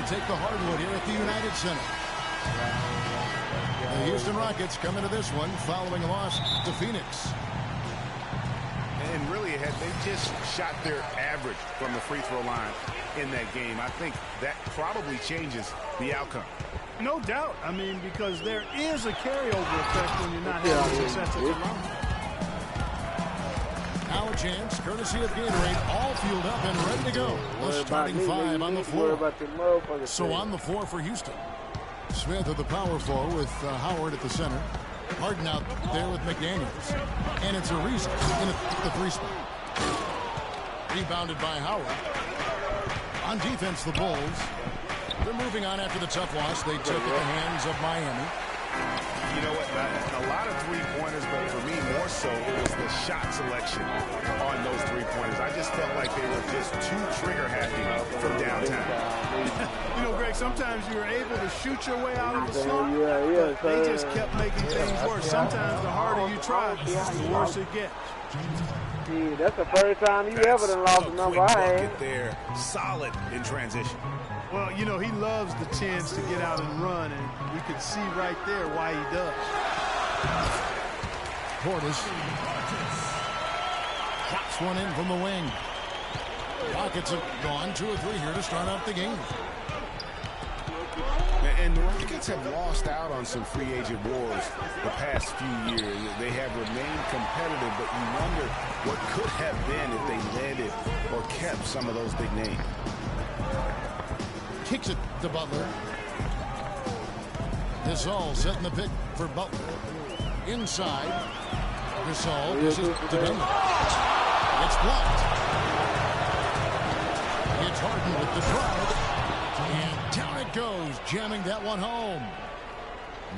take the hardwood here at the United Center. The Houston Rockets come into this one following a loss to Phoenix. And really, had they just shot their average from the free throw line in that game, I think that probably changes the outcome. No doubt. I mean, because there is a carryover effect when you're not having success at the line. Now a chance, courtesy of Gatorade, all fueled up and ready to go. The starting five on the floor. So on the floor for Houston. Smith at the power forward with Howard at the center. Harden out there with McDaniels. And it's Ariza in the three spot. Rebounded by Howard. On defense, the Bulls. They're moving on after the tough loss they took at the hands of Miami. You know what? A lot of three-pointers, but for me, more so, it was the shot selection on those three-pointers. I just felt like they were just too trigger-happy from downtown. You know, Greg, sometimes you're able to shoot your way out of the slump, but they just kept making things worse. Sometimes the harder you try, the worse it gets. See, that's the first time you ever done lost a number I had. There, solid in transition. Well, you know, he loves the chance to get out and run, and you can see right there why he does. Portis pops one in from the wing. Rockets have gone 2 or 3 here to start off the game. And the Rockets have lost out on some free agent wars the past few years. They have remained competitive, but you wonder what could have been if they landed or kept some of those big names. Kicks it to Butler. Gasol setting the pick for Butler. Inside. Gasol dishes to Butler. It's blocked. It's Harden with the drive. And down it goes, jamming that one home.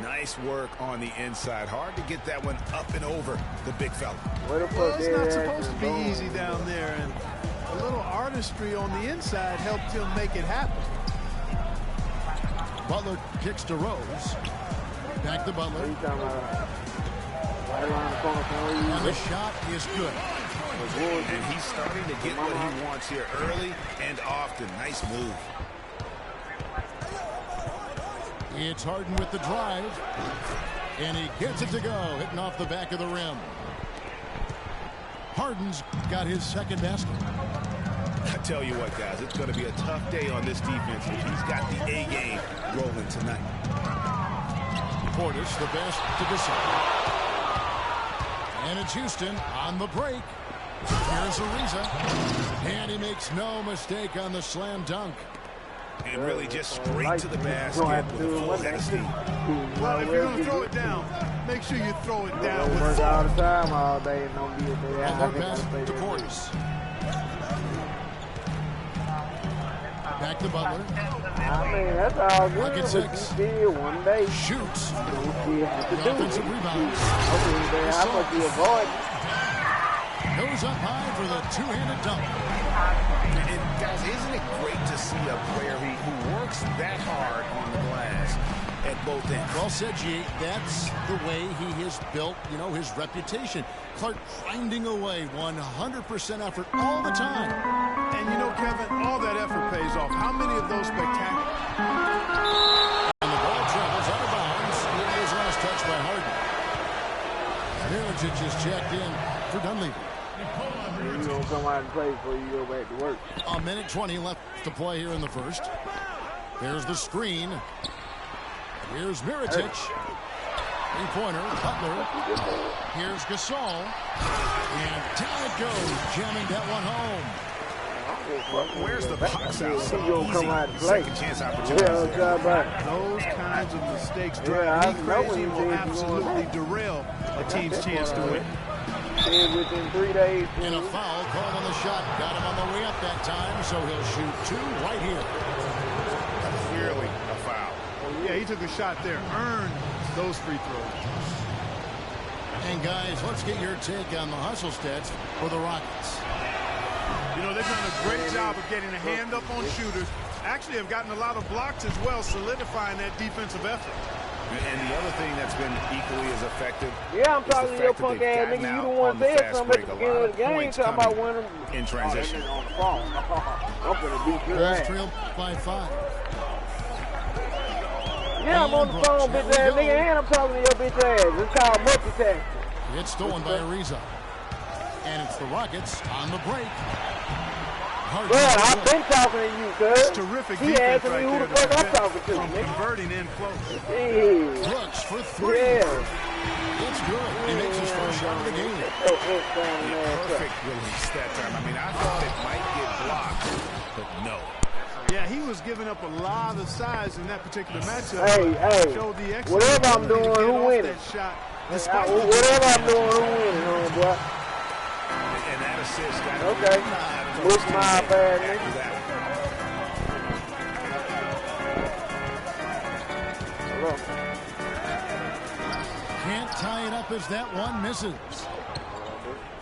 Nice work on the inside. Hard to get that one up and over the big fella. Well, it's not supposed to be easy down there, and a little artistry on the inside helped him make it happen. Butler kicks to Rose. Back to Butler. And the shot is good. And he's starting to get what he wants here early and often. Nice move. It's Harden with the drive. And he gets it to go, hitting off the back of the rim. Harden's got his second basket. I tell you what, guys, it's going to be a tough day on this defense if he's got the A game rolling tonight. Portis, the best to Gasol. And it's Houston on the break. Here's Ariza. And he makes no mistake on the slam dunk. And really just straight to the basket with a full head of steam. Well, if you're going to throw it down, make sure you throw it down with force. All the time, all day. Butler pass to Portis. Back to Butler. I mean, that's all good. Bucket 6. One day. Shoots. The offensive rebound. How much you avoid? Goes up high for the two-handed dunk. And guys, isn't it great to see a player who works that hard on the glass at both ends? Well said, G. That's the way he has built, you know, his reputation. Clark grinding away 100% effort all the time. And you know, Kevin, all that effort pays off. How many of those spectacular? And the ball travels out of bounds. It was last touched by Harden. Mirotic is checked in for Dunleavy. You don't come out and play before you go back to work. A minute 20 left to play here in the first. There's the screen. Here's Mirotic. Three-pointer, Butler. Here's Gasol. And down it goes, jamming that one home. Where's the box out? So easy second chance opportunity. Those kinds of mistakes drive me crazy and will absolutely derail a team's chance to win. Within 3 days. And a foul called on the shot. Got him on the way up that time, so he'll shoot 2 right here. Clearly a foul. Yeah, he took a shot there. Earned those free throws. And guys, let's get your take on the hustle stats for the Rockets. You know, they've done a great job of getting a hand up on shooters. Actually have gotten a lot of blocks as well, solidifying that defensive effort. And the other thing that's been equally as effective. Yeah, I'm talking to your punk ass nigga. You the one said something at the beginning of the game. Talking about winning in transition. I'm gonna beat your Bulls ass. trailed by 5. Yeah, I'm on the phone, bitch ass nigga, and I'm talking to your bitch ass. It's called multitasking. It's stolen by Ariza. And it's the Rockets on the break. Well, I've been talking to you, cuz. Terrific he asking me who the fuck I'm talking to, nigga. Converting in close. Yeah. Brooks for three. Yeah. It's good. He makes his first shot of the game. Perfect release that time. I mean, I thought it might get blocked, but no. Yeah, he was giving up a lot of size in that particular matchup. Hey, whatever I'm doing, who winning? Whatever I'm doing, who winning, homeboy? And that assist got okay. Move my bad, nigga. Can't tie it up as that one misses.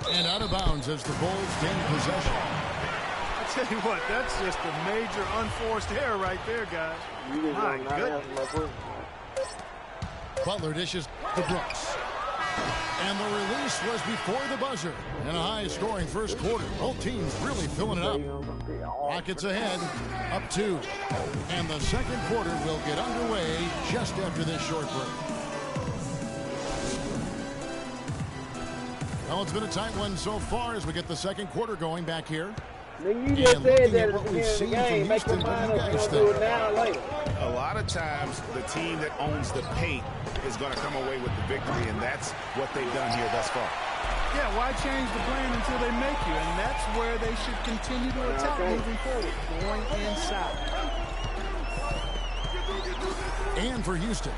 And out of bounds as the Bulls gain possession. I tell you what, that's just a major unforced error right there, guys. My goodness. Butler dishes to Brooks. And the release was before the buzzer. In a high-scoring first quarter. Both teams really filling it up. Rockets ahead, up 2. And the second quarter will get underway just after this short break. Well, it's been a tight one so far as we get the second quarter going back here. You just said that at the beginning of the game. Make your mind up. We're going to do it now or later. A lot of times, the team that owns the paint is going to come away with the victory, and that's what they've done here thus far. Yeah, why change the plan until they make you? And that's where they should continue to attack moving forward, going inside. And for Houston,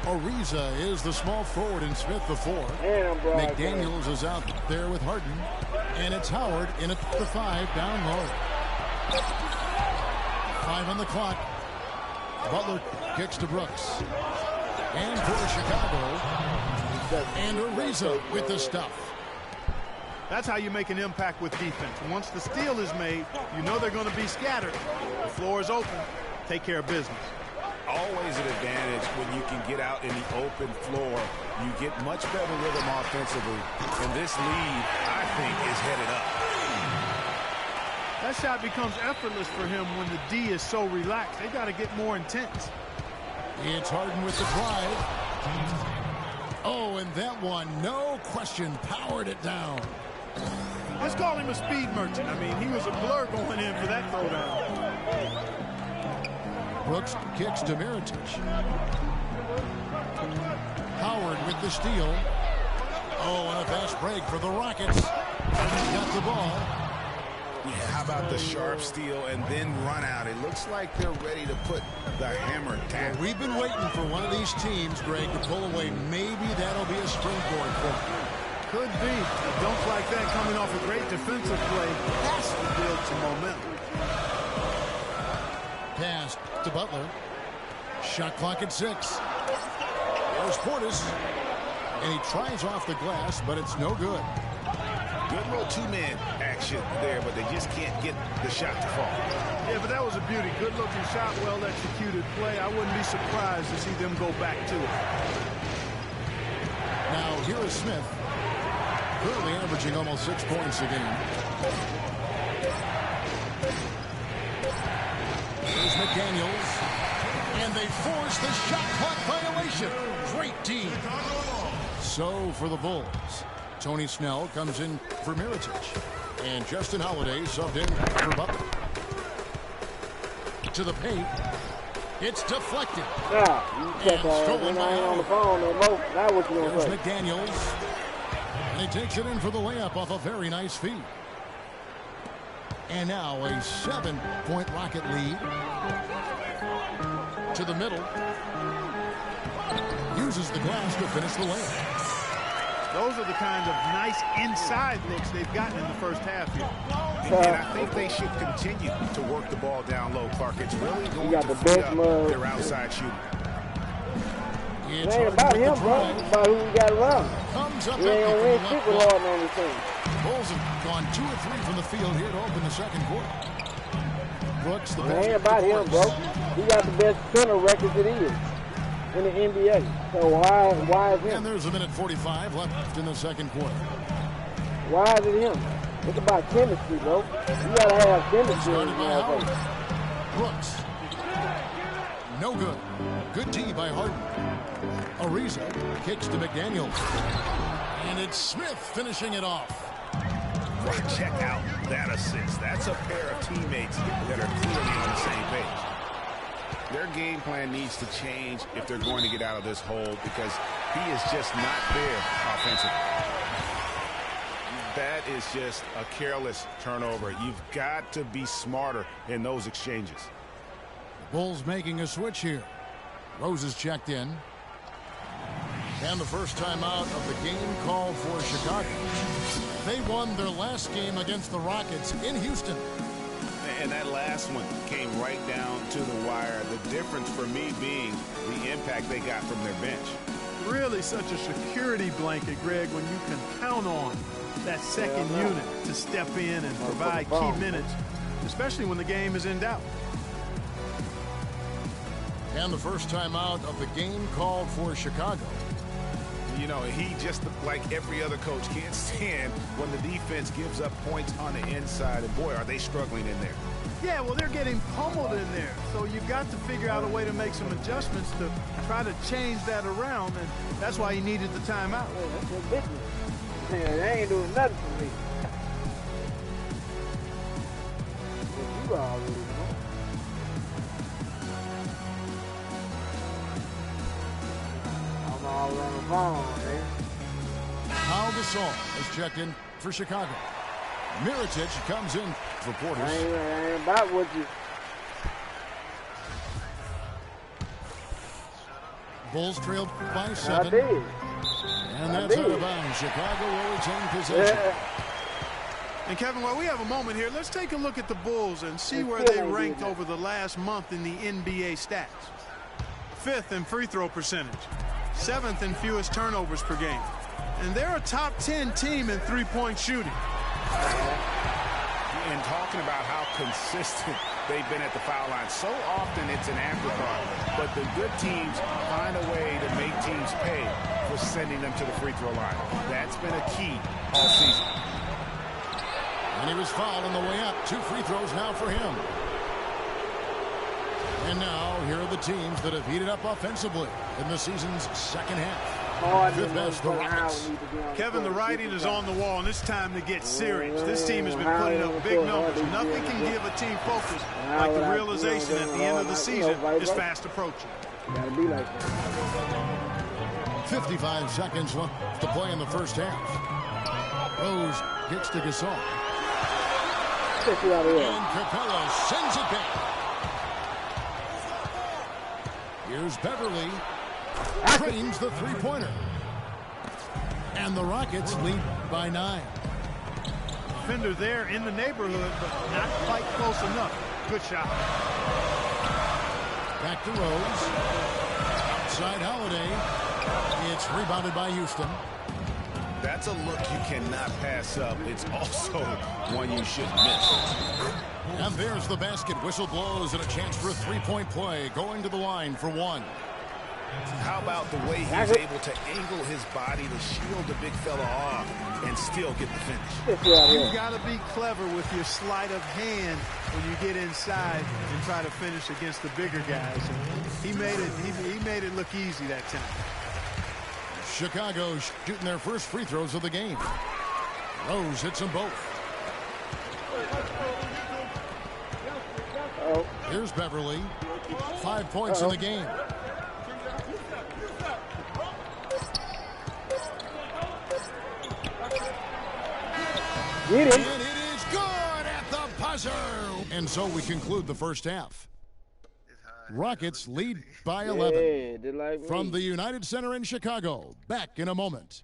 Ariza is the small forward and Smith the 4. McDaniels is out there with Harden. And it's Howard in at the 5 down low. 5 on the clock. Butler kicks to Brooks. And for Chicago. And Ariza with the stuff. That's how you make an impact with defense. Once the steal is made, you know they're going to be scattered. The floor is open. Take care of business. Always an advantage when you can get out in the open floor. You get much better rhythm offensively. And this lead, I think, is headed up. That shot becomes effortless for him when the D is so relaxed. They got to get more intense. It's Harden with the drive. Oh, and that one, no question, powered it down. Let's call him a speed merchant. I mean, he was a blur going in for that throwdown. Brooks kicks to Mirotic. Howard with the steal. Oh, and a fast break for the Rockets. Got the ball. Yeah, how about the sharp steal and then run out? It looks like they're ready to put the hammer down. Well, we've been waiting for one of these teams, Greg, to pull away. Maybe that'll be a springboard for them. Could be. Dunks like that coming off a great defensive play has to build some momentum. Pass to Butler. Shot clock at 6. There's Portis. And he tries off the glass, but it's no good. Good little two-man action there, but they just can't get the shot to fall. Yeah, but that was a beauty. Good-looking shot, well-executed play. I wouldn't be surprised to see them go back to it. Now, here is Smith. Currently averaging almost 6 points a game. Here's McDaniels. And they force the shot clock violation. Great team. So for the Bulls, Tony Snell comes in for Mirotic. And Justin Holiday subbed in for Butler. To the paint. It's deflected. Yeah, you check when I ain't on the phone no more. Now what you gonna There's say? McDaniels. And he takes it in for the layup off a very nice feed. And now a 7-point Rocket lead. To the middle. Uses the glass to finish the layup. Those are the kind of nice inside looks they've gotten in the first half here. And I think they should continue to work the ball down low, Clark. It's really going to free up their outside shooting. It ain't about him, bro. It's about who we got around. He ain't gonna win shit with Harden on this team. Bulls have gone 2 or 3 from the field here to open the second quarter. Brooks, the best. It ain't about him, bro. He got the best center record that is in the NBA. So why is him? And there's a minute 45 left in the second quarter. Why is it him? It's about chemistry, bro. You gotta have chemistry. Brooks. No good. Good D by Harden. Ariza kicks to McDaniels. And it's Smith finishing it off. Check out that assist. That's a pair of teammates that are clearly on the same page. Their game plan needs to change if they're going to get out of this hole because he is just not there offensively. That is just a careless turnover. You've got to be smarter in those exchanges. Bulls making a switch here. Rose is checked in. And the first timeout of the game called for Chicago. They won their last game against the Rockets in Houston. And that last one came right down to the wire. The difference for me being the impact they got from their bench. Really such a security blanket, Greg, when you can count on that second unit to step in and provide key minutes, especially when the game is in doubt. And the first timeout of the game called for Chicago. You know, he just, like every other coach, can't stand when the defense gives up points on the inside. And, boy, are they struggling in there. Yeah, well, they're getting pummeled in there. So you've got to figure out a way to make some adjustments to try to change that around. And that's why he needed the timeout. Yeah, that's their business. Yeah, they ain't doing nothing for me. But you already know. All on the phone, man. Pau Gasol has checked in for Chicago. Mirotic comes in for Portis. I ain't about what you. Bulls trailed by 7. I did. And that's out of bounds. Chicago will retain possession. And Kevin, while we have a moment here, let's take a look at the Bulls and see where they ranked over the last month in the NBA stats. 5th in free throw percentage. 7th in fewest turnovers per game. And they're a top 10 team in three-point shooting. And talking about how consistent they've been at the foul line. So often it's an afterthought. But the good teams find a way to make teams pay for sending them to the free throw line. That's been a key all season. And he was fouled on the way up. 2 free throws now for him. And now, here are the teams that have heated up offensively in the season's second half. 5th best, the Rockets. Kevin, the writing is on the wall, and it's time to get serious. This team has been putting up big numbers. Nothing can give a team focus like the realization at the end of the season is fast approaching. Gotta be like that. 55 seconds left to play in the first half. Rose gets to Gasol. And Capella sends it back. Here's Beverly. Trains the three-pointer. And the Rockets lead by 9. Defender there in the neighborhood, but not quite close enough. Good shot. Back to Rose. Outside Holiday. It's rebounded by Houston. That's a look you cannot pass up. It's also one you should miss. And there's the basket. Whistle blows and a chance for a three-point play. Going to the line for 1. How about the way he's able to angle his body to shield the big fella off and still get the finish? You've got to be clever with your sleight of hand when you get inside and try to finish against the bigger guys. And he made it look easy that time. Chicago shooting their first free throws of the game. Rose hits them both. Here's Beverly. 5 points in the game. Get it. And it is good at the buzzer. And so we conclude the first half. Rockets lead by 11 from the United Center in Chicago. Back in a moment.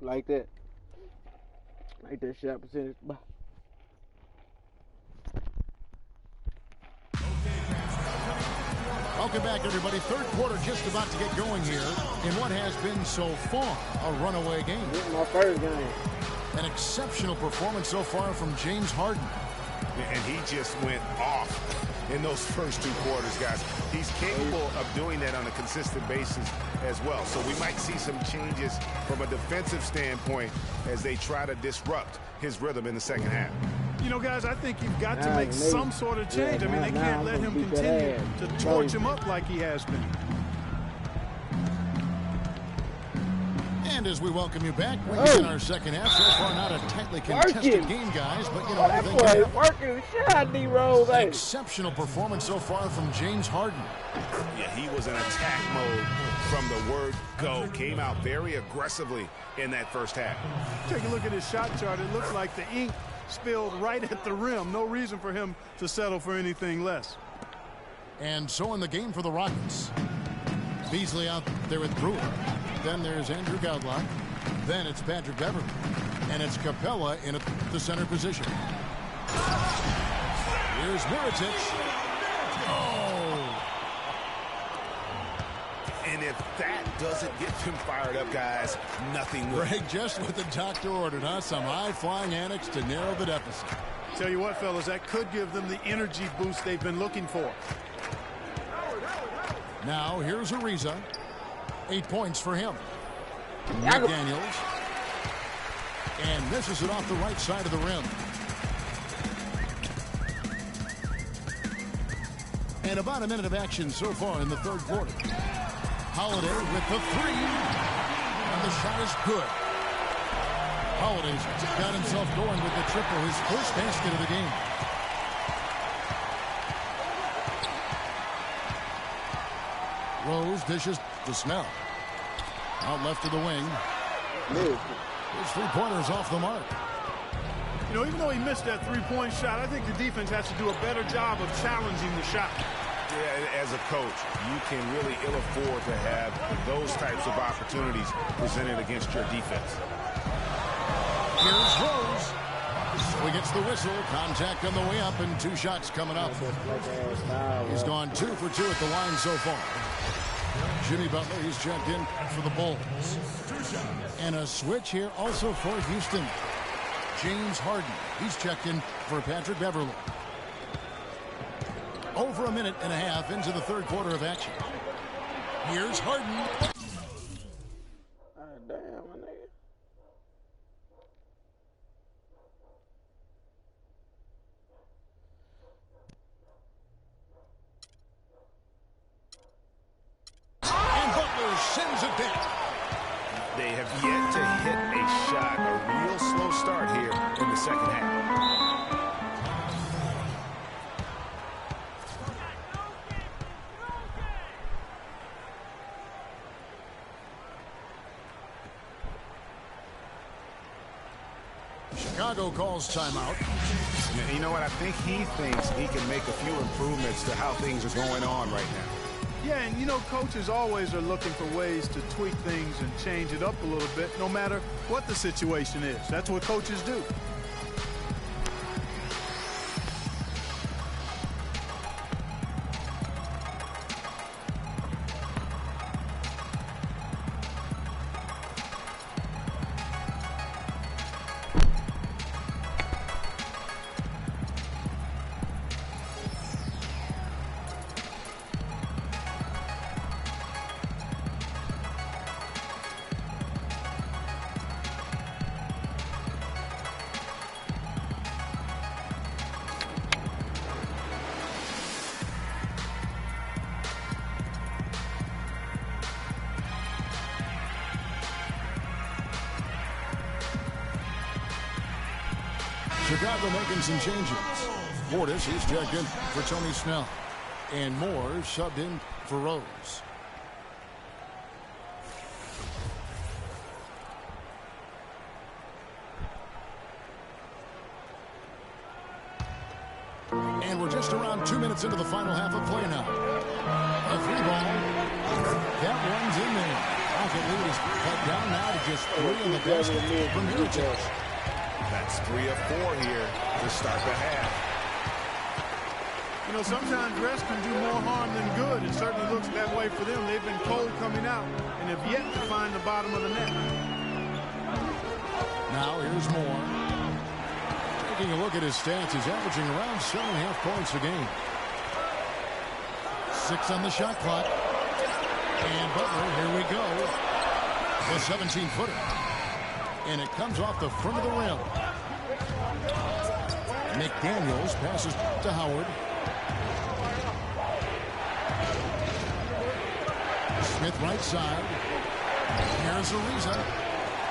Like that. Like that shot percentage. Welcome back, everybody. Third quarter just about to get going here in what has been so far a runaway game. This is my first game. An exceptional performance so far from James Harden. And he just went off in those first 2 quarters, guys. He's capable of doing that on a consistent basis as well. So we might see some changes from a defensive standpoint as they try to disrupt his rhythm in the second half. You know, guys, I think you've got to make some sort of change. I mean, they can't let him continue to torch him up like he has been. And as we welcome you back, we begin our second half. So far, not a tightly contested game, guys, but you know, that boy is working shot, D-Rose. Exceptional performance so far from James Harden. Yeah, he was in attack mode from the word go. Came out very aggressively in that first half. Take a look at his shot chart. It looks like the ink spilled right at the rim. No reason for him to settle for anything less. And so in the game for the Rockets, Beasley out there with Brewer. Then there's Andrew Goudlock. Then it's Patrick Beverley. And it's Capella in the center position. Here's Mirotic. Oh! And if that doesn't get him fired up, guys, nothing will. Greg, just what the doctor ordered, huh? Some high-flying annex to narrow the deficit. Tell you what, fellas, that could give them the energy boost they've been looking for. Now, here's Ariza. 8 points for him. McDaniels. And misses it off the right side of the rim. And about a minute of action so far in the third quarter. Holiday with the 3. And the shot is good. Holiday's got himself going with the triple, his first basket of the game. Rose dishes to Snell. Out left to the wing. His 3-pointer's off the mark. You know, even though he missed that 3-point shot, I think the defense has to do a better job of challenging the shot. Yeah, as a coach, you can really ill afford to have those types of opportunities presented against your defense. Here's Rose. So he gets the whistle. Contact on the way up, and 2 shots coming up. He's gone 2 for 2 at the line so far. Jimmy Butler, he's checked in for the Bulls. And a switch here also for Houston. James Harden, he's checked in for Patrick Beverley. Over a minute and a half into the third quarter of action. Here's Harden. Damn, my nigga. And Butler sends it back. They have yet to hit a shot, a real slow start here in the second half. Chicago calls timeout. You know what? I think he thinks he can make a few improvements to how things are going on right now. Yeah, and you know, coaches always are looking for ways to tweak things and change it up a little bit, no matter what the situation is. That's what coaches do. Chicago making some changes. Portis, he's checked in for Tony Snell. And Moore subbed in for Rose. And we're just around 2 minutes into the final half of play now. A 3-ball. That one's in there. Rocket lead is cut down now to just 3 in the basket from Mirotic. That's 3 of 4 here to start the half. You know, sometimes rest can do more harm than good. It certainly looks that way for them. They've been cold coming out and have yet to find the bottom of the net. Now here's Moore. Taking a look at his stats, he's averaging around 7.5 points a game. 6 on the shot clock. And Butler, here we go. The 17-footer. And it comes off the front of the rim. McDaniels passes to Howard. Smith right side. Here's Ariza.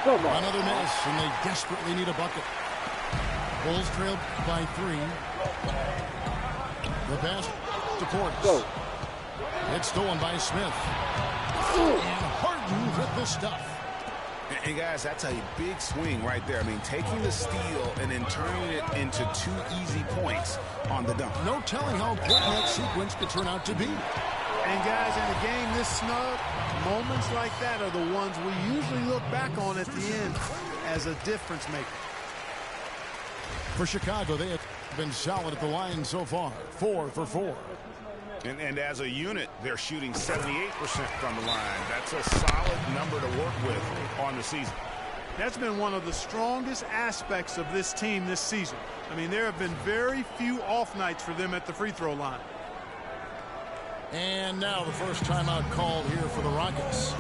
Another miss, and they desperately need a bucket. Bulls trailed by 3. The pass to Portis. It's stolen by Smith. And Harden with the stuff. And guys, that's a big swing right there. I mean, taking the steal and then turning it into 2 easy points on the dunk. No telling how important that sequence could turn out to be. And guys, in a game this snug, moments like that are the ones we usually look back on at the end as a difference maker. For Chicago, they have been solid at the line so far. 4 for 4. And as a unit, they're shooting 78% from the line. That's a solid number to work with on the season. That's been one of the strongest aspects of this team this season. I mean, there have been very few off nights for them at the free throw line. And now the first timeout called here for the Rockets.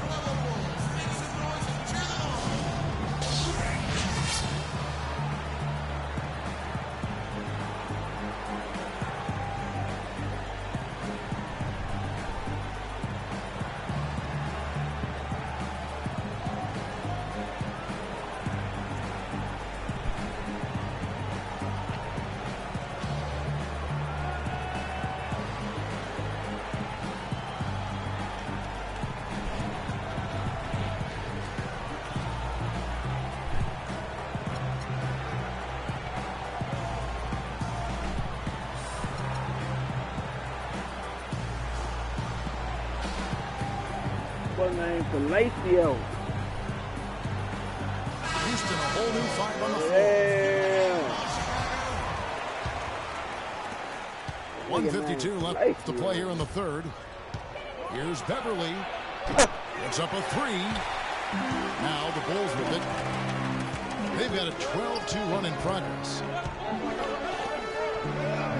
Name Palacio. Houston, a whole new 5 on the floor. Yeah. 152 left to play here in the third. Here's Beverly. It's up a 3. Now the Bulls with it. They've got a 12-2 run in progress.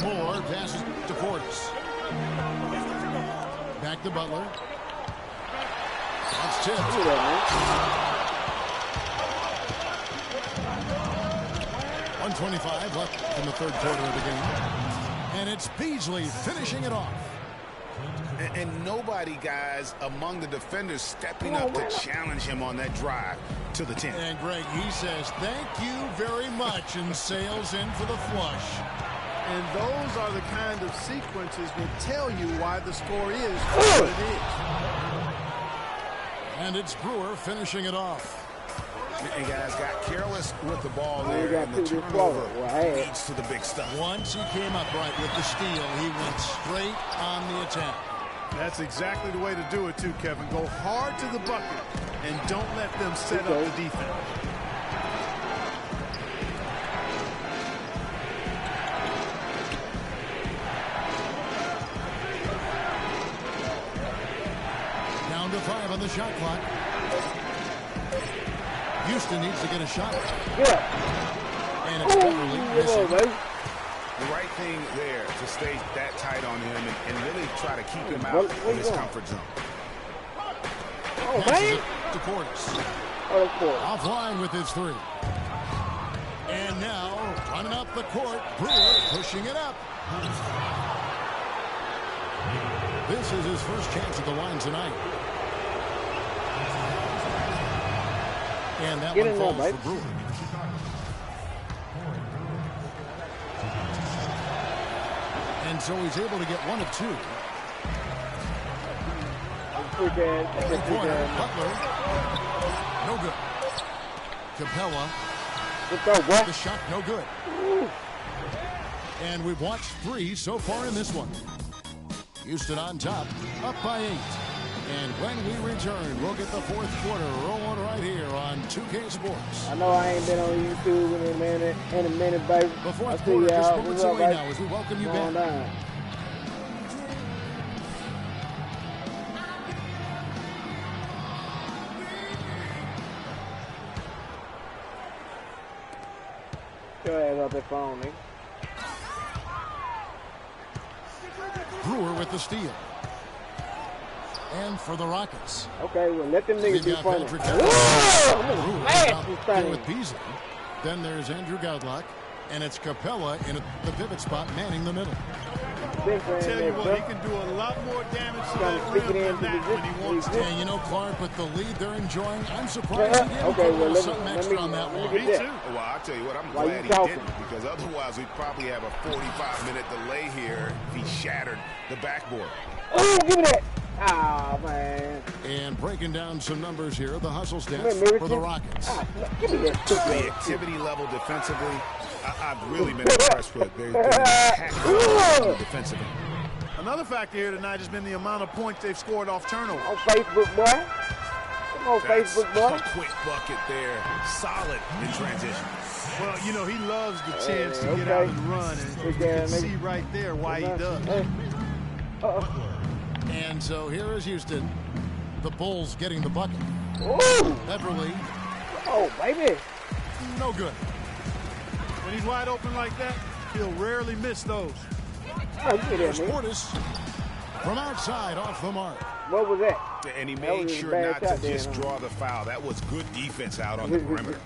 Moore passes to Portis. Back to Butler. That's tipped. 125 left in the third quarter of the game. And it's Beasley finishing it off. And nobody, guys, among the defenders stepping up to challenge him on that drive to the 10. And Greg, he says, thank you very much, and sails in for the flush. And those are the kind of sequences that tell you why the score is what it is. And it's Brewer finishing it off. And guys got careless with the ball there, and the turnover leads to the big stuff. Once he came upright with the steal, he went straight on the attack. That's exactly the way to do it too, Kevin. Go hard to the bucket and don't let them set up the defense. Down to 5 on the shot clock. Houston needs to get a shot. And it's Beverly missing. The right thing there to stay that tight on him and really try to keep him out of his comfort zone. Passes it to Portis. Offline with his 3. And now running up the court, Brewer pushing it up. This is his first chance at the line tonight. And that one falls for Brewer. And so he's able to get 1 of 2. Corner, Butler. No good. Capella. The shot, no good. And we've watched 3 so far in this one. Houston on top, up by 8. And when we return, we'll get the fourth quarter rolling right here on 2K Sports. I know I ain't been on YouTube in a minute, baby. The fourth quarter is moments away now as we welcome you back. Go ahead up that phone, nigga. Brewer with the steal. And for the Rockets. Okay, well, let them niggas be funny. With Beasley. Then there's Andrew Godlock. And it's Capella in the pivot spot, manning the middle. I'll tell you what, he can do a lot more damage to that rim than that when he wants to. And you know, Clark, with the lead they're enjoying, I'm surprised he didn't put something extra on that one. Me too. Well, I'll tell you what, I'm glad he didn't, because otherwise we'd probably have a 45-minute delay here if he shattered the backboard. Oh, give me that. Ah, man. And breaking down some numbers here, the hustle stats for the Rockets. Give me that. The activity level defensively, I've really been impressed with. They've been impeccable defensively. Another factor here tonight has been the amount of points they've scored off turnover. On Facebook, boy. Come on, That's Facebook, boy. a quick bucket there. Solid in transition. Well, you know, he loves the chance to get out and run, and you can see right there why he does. And so here is Houston. The Bulls getting the bucket. Ooh. Beverly. Oh, baby. No good. When he's wide open like that, he'll rarely miss those. Oh, Here's Portis from outside off the mark. What was that? And he made sure not to just draw the foul. That was good defense out on the perimeter.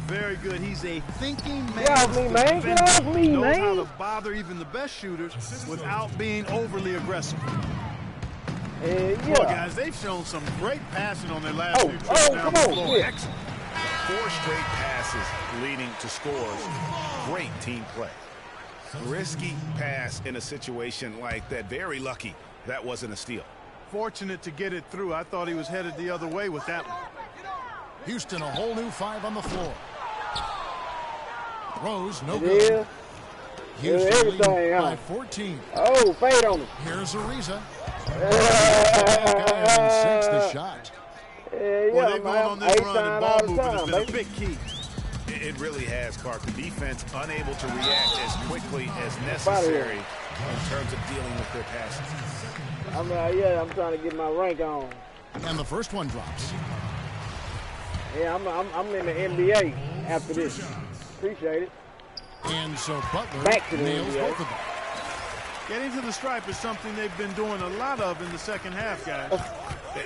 Very good. He's a thinking man. Get off me, man. Get off me, knows man. how to bother even the best shooters without being overly aggressive. Well, guys, they've shown some great passing on their last few trips down the floor. Excellent. 4 straight passes leading to scores. Great team play. Risky pass in a situation like that. Very lucky that wasn't a steal. Fortunate to get it through. I thought he was headed the other way with that one. Houston, a whole new 5 on the floor. Rose, no good. Houston leading by 14. Oh, fade on him. Here's Ariza. Sinks the shot. Well, they've gone on this run, and ball movement has been a big key. It really has, Clark. The defense unable to react as quickly as necessary in terms of dealing with their passes. I'm trying to get my rank on. And the first one drops. Yeah, I'm in the NBA after this. Appreciate it. And so Butler nails both of them. Getting to the stripe is something they've been doing a lot of in the second half, guys.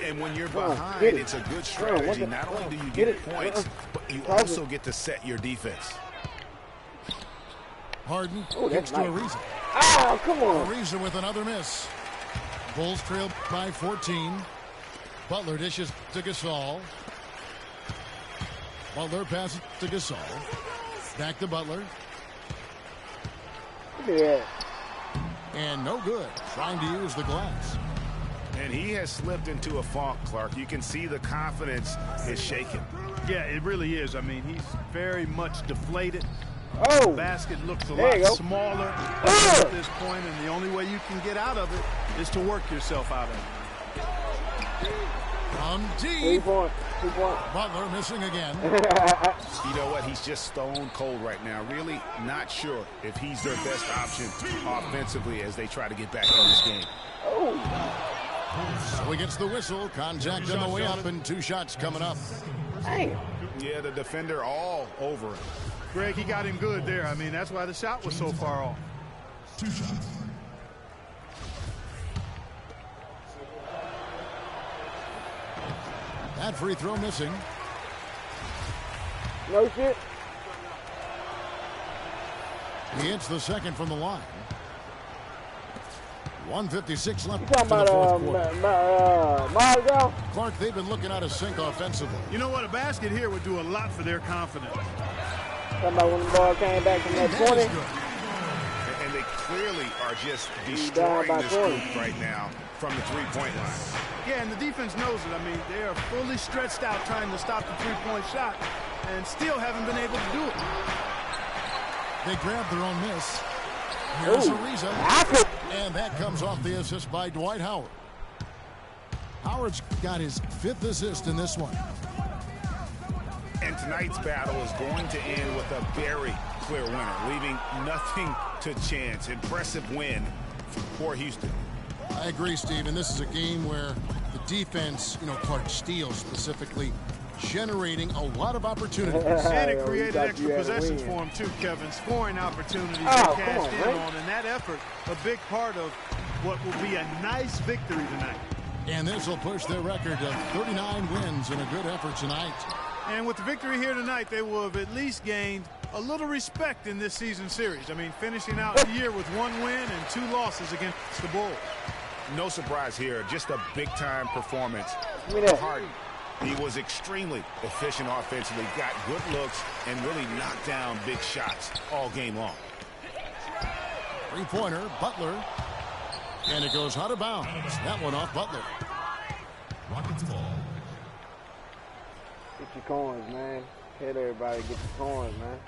And when you're behind, it's a good strategy. Not only do you get points, but you also get to set your defense. Harden kicks to Ariza. Oh, come on. Ariza with another miss. Bulls trail by 14. Butler dishes to Gasol. Butler passes to Gasol. Back to Butler. Yeah. And no good. Trying to use the glass. And he has slipped into a funk, Clark. You can see the confidence is shaken. Yeah, it really is. I mean, he's very much deflated. Oh. The basket looks a lot smaller at this point, and the only way you can get out of it is to work yourself out of it. From deep. 3 point. Butler missing again. You know what? He's just stone cold right now. Really not sure if he's their best option offensively as they try to get back in this game. Oh. So he gets the whistle. Contact on the way up, and 2 shots coming up. Damn. Yeah, the defender all over him. Greg, he got him good there. I mean, that's why the shot was so far off. 2 shots. That free throw missing. No shit. He hits the second from the line. 1:56 left You talking in the fourth quarter. Margot? Clark, they've been looking out of sync offensively. You know what? A basket here would do a lot for their confidence. Talking about when the ball came back from that 20. And they clearly are just destroying this group right now from the three-point line. Yeah, and the defense knows it. I mean, they are fully stretched out trying to stop the three-point shot and still haven't been able to do it. They grabbed their own miss. Here's Ariza. And that comes off the assist by Dwight Howard. Howard's got his 5th assist in this one. And tonight's battle is going to end with a very clear winner, leaving nothing to chance. Impressive win for Houston. I agree, Steve, and this is a game where the defense, Clark Steele specifically, generating a lot of opportunities. And it created extra possessions for him too, Kevin. Scoring opportunities they cashed in on, and that effort, a big part of what will be a nice victory tonight. And this will push their record to 39 wins in a good effort tonight. And with the victory here tonight, they will have at least gained a little respect in this season series. I mean, finishing out the year with 1 win and 2 losses against the Bulls. No surprise here. Just a big-time performance. Harden, he was extremely efficient offensively, got good looks, and really knocked down big shots all game long. Three-pointer, Butler. And it goes out of bounds. That one off Butler. Rockets ball. Get your coins, man. Tell everybody, get your coins, man.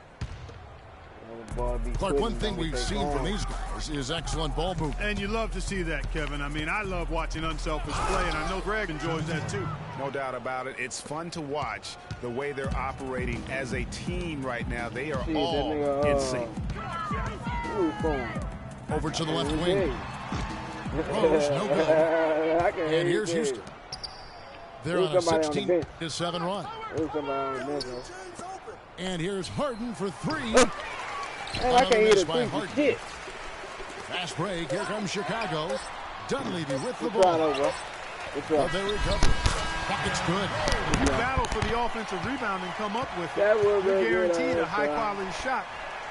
Clark, one thing we've seen from these guys is excellent ball movement. And you love to see that, Kevin. I mean, I love watching unselfish play, and I know Greg enjoys that too. No doubt about it. It's fun to watch the way they're operating as a team right now. They are all in sync. Over to the left wing. Rose, no good. And here's Houston. They're on a 16-7 run. And here's Harden for 3. Man, I can't hit a shit. Fast break. Here comes Chicago. Dunleavy with the ball. But they recover. Bucket's good. If you battle for the offensive rebound and come up with it, you're guaranteed a high-quality shot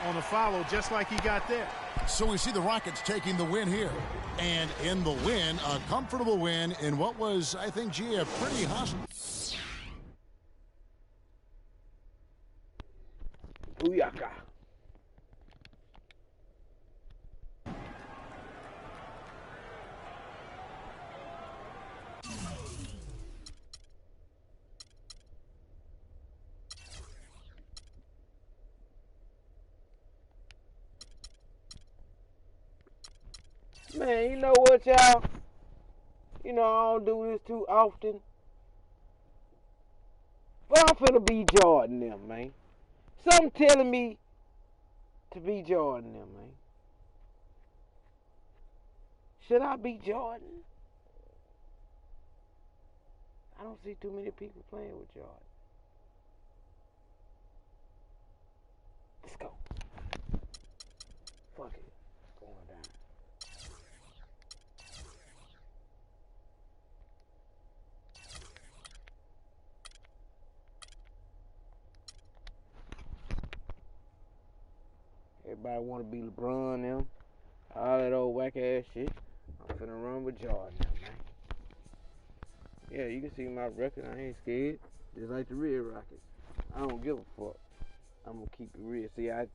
on a follow just like he got there. So we see the Rockets taking the win here. And in the win, a comfortable win in what was, I think, a pretty hostile. Booyaka. Man, you know what, y'all? You know, I don't do this too often. But I'm finna be Jordan them, man. Something telling me to be Jordan them, man. Should I be Jordan? I don't see too many people playing with Jordan. Let's go. Fuck it. Going down. Everybody want to be LeBron them. All that old whack ass shit. I'm finna run with Jordan now, man. Yeah, you can see my record. I ain't scared. Just like the real Rockets. I don't give a fuck. I'm gonna keep it real. See, I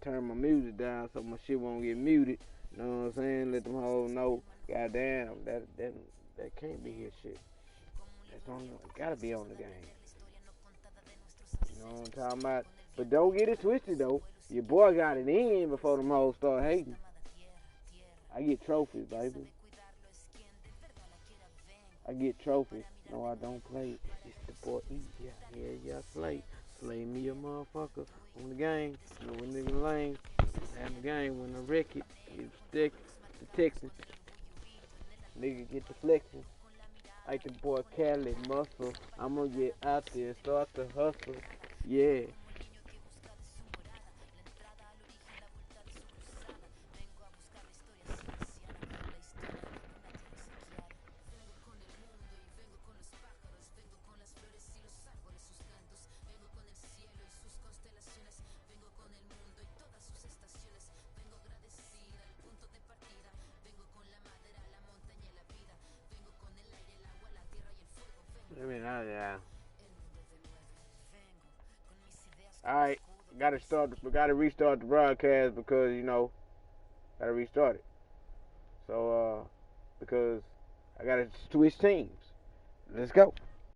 turn my music down so my shit won't get muted. You know what I'm saying? Let them hoes know. Goddamn, that can't be his shit. That's on. Gotta be on the game. You know what I'm talking about? But don't get it twisted though. Your boy got it in before them hoes start hating. I get trophies, baby. I get trophies. No, I don't play. It's the boy E. Yeah, slay. Slay me a motherfucker on the game. You know, when nigga lame. Have the game when I wreck it. Get stick to Texas. Nigga get the flexing. Like the boy Cali muscle. I'm gonna get out there, start to hustle. Yeah. Alright, gotta restart the broadcast because, you know, gotta restart it. So, because I gotta switch teams. Let's go.